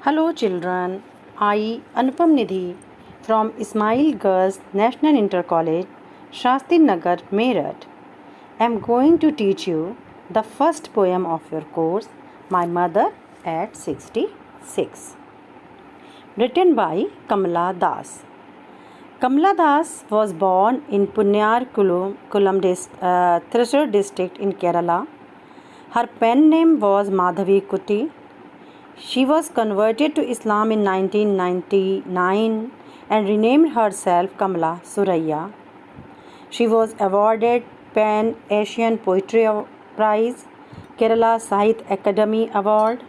Hello children, I Anupam Nidhi from Ismail Girls National Inter College, Shasti Nagar, Meerut am going to teach you the first poem of your course, My Mother at 66, written by Kamala Das. Kamala Das was born in Punyarkulam, Thrissur district in Kerala. Her pen name was Madhavi Kuti. She was converted to Islam in 1999 and renamed herself Kamala Suraya. She was awarded Pan Asian Poetry Prize, Kerala Sahitya Academy Award,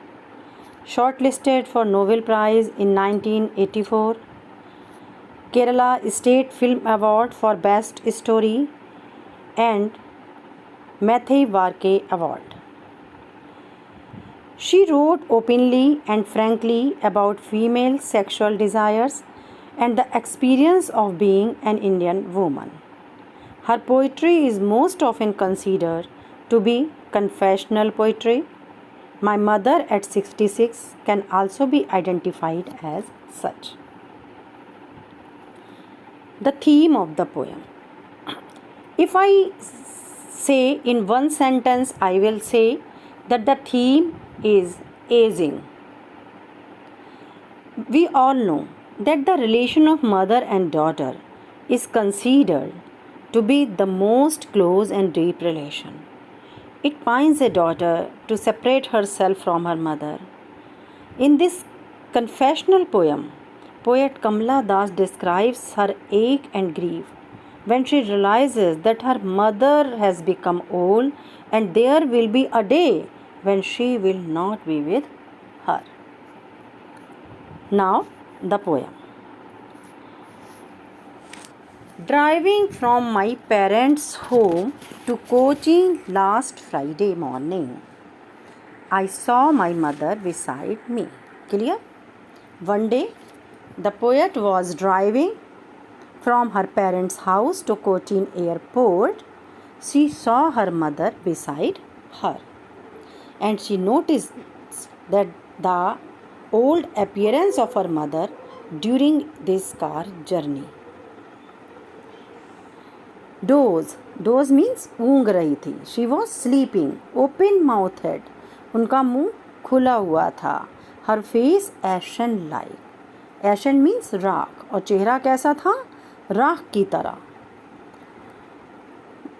shortlisted for Nobel Prize in 1984, Kerala State Film Award for Best Story, and Matthew Varkey Award. She wrote openly and frankly about female sexual desires and the experience of being an Indian woman. Her poetry is most often considered to be confessional poetry. My Mother at 66 can also be identified as such. The theme of the poem. If I say in one sentence, I will say that the theme is aging. We all know that the relation of mother and daughter is considered to be the most close and deep relation. It binds a daughter to separate herself from her mother. In this confessional poem, poet Kamala Das describes her ache and grief when she realizes that her mother has become old and there will be a day when she will not be with her. Now, the poem. Driving from my parents' home to Cochin last Friday morning, I saw my mother beside me. Clear? One day, the poet was driving from her parents' house to Cochin airport. She saw her mother beside her, and she noticed that the old appearance of her mother during this car journey. Doze means ऊँग रही थी. She was sleeping, open mouthed. उनका मुंह खुला हुआ था. Her face ashen like. Ashen means राख, और चेहरा कैसा था? राख की तरह.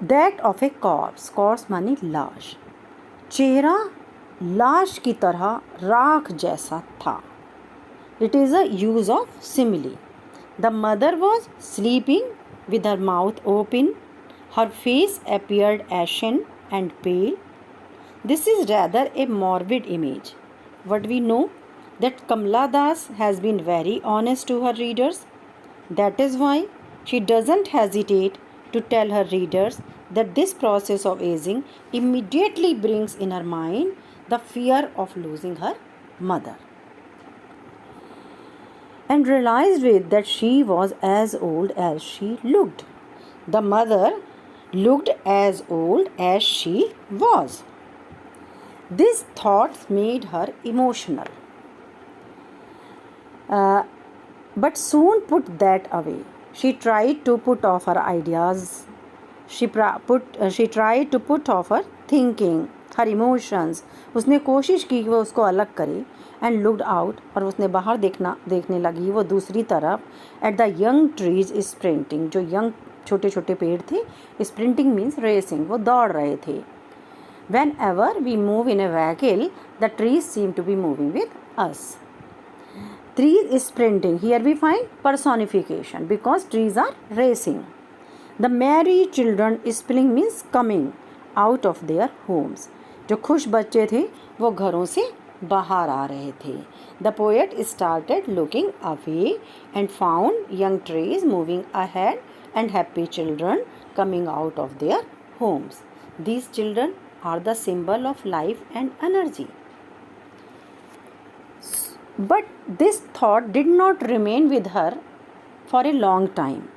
That of a corpse. Corpse मानी लाश. चेहरा लाश की तरह राख जैसा था. It is a use of simile. The mother was sleeping with her mouth open. Her face appeared ashen and pale. This is rather a morbid image. What we know that Kamala Das has been very honest to her readers. That is why she doesn't hesitate to tell her readers that this process of aging immediately brings in her mind the fear of losing her mother, and realized with that she was as old as she looked. The mother looked as old as she was. These thoughts made her emotional, but soon put that away. She tried to put off her ideas. She tried to put off her thinking, her emotions. उसने कोशिश की कि वो उसको अलग करे and looked out, और उसने बाहर देखने लगी वो दूसरी तरफ at the young trees sprinting. जो young छोटे छोटे पेड़ थे, sprinting means racing, वो दौड़ रहे थे. Whenever we move in a vehicle, the trees seem to be moving with us. Trees sprinting, here we find personification because trees are racing. The merry children spilling means coming out of their homes. जो खुश बच्चे थे वो घरों से बाहर आ रहे थे. The poet started looking away and found young trees moving ahead and happy children coming out of their homes. These children are the symbol of life and energy. But this thought did not remain with her for a long time.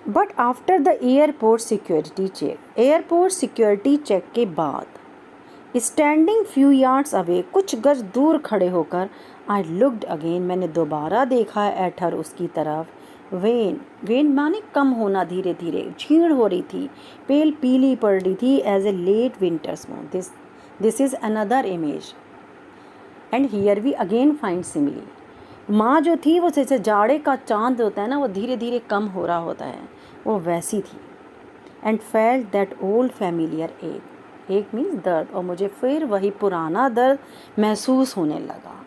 But after the airport security check के बाद standing few yards away, कुछ गज दूर खड़े होकर, I looked again, मैंने दोबारा देखा एट हर, उसकी तरफ। वेन, वेन माने कम होना, धीरे धीरे क्षीण हो रही थी, पेल पीली पड़ रही थी, as a late winters moon. This is another image and here we again find simile. माँ जो थी वो जैसे जाड़े का चांद होता है ना, वो धीरे धीरे कम हो रहा होता है, वो वैसी थी। And felt that old familiar एक मीन्स दर्द, और मुझे फिर वही पुराना दर्द महसूस होने लगा।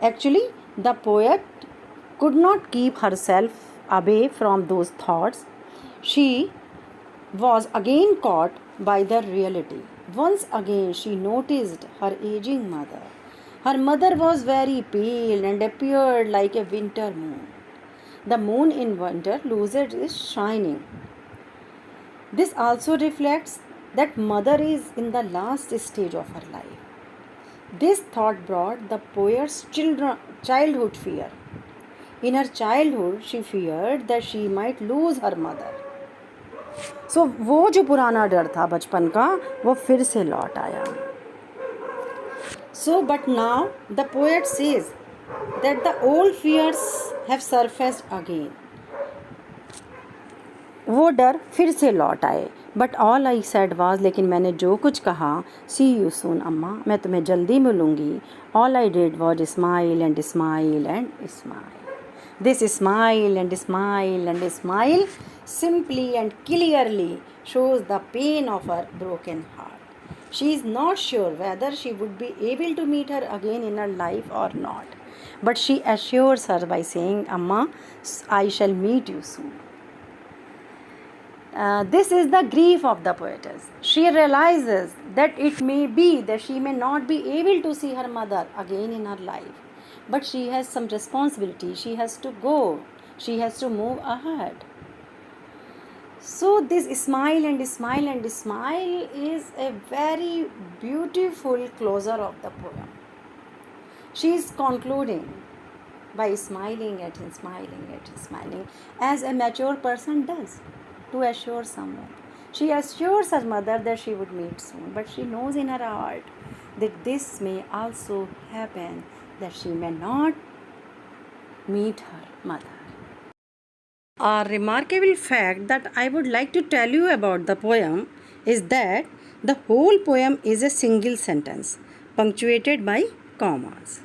Actually the poet could not keep herself away from those thoughts. She was again caught by the reality. Once again she noticed her aging mother. Her mother was very pale and appeared like a winter moon. The moon in winter loses its shining. This also reflects that mother is in the last stage of her life. This thought brought the poet's childhood fear. In her childhood, she feared that she might lose her mother. So वो जो पुराना डर था बचपन का, वो फिर से लौट आया. So but now the poet says that the old fears have surfaced again. वो डर फिर से लौट आए. But all I said was, लेकिन मैंने जो कुछ कहा, सी यू सून अम्मा, मैं तुम्हें जल्दी मिलूँगी. All I did was smile and smile and smile. This smile and smile and smile simply and clearly shows the pain of her broken heart. She is not sure whether she would be able to meet her again in her life or not. But she assures her by saying, Amma, I shall meet you soon. This is the grief of the poetess. She realizes that it may be that she may not be able to see her mother again in her life. But she has some responsibility. She has to go. She has to move ahead. So this smile and smile and smile is a very beautiful closer of the poem. She is concluding by smiling at him, smiling at him, smiling, as a mature person does, to assure someone. She assures her mother that she would meet soon, but she knows in her heart that this may also happen, that she may not meet her mother. A remarkable fact that I would like to tell you about the poem is that the whole poem is a single sentence punctuated by commas.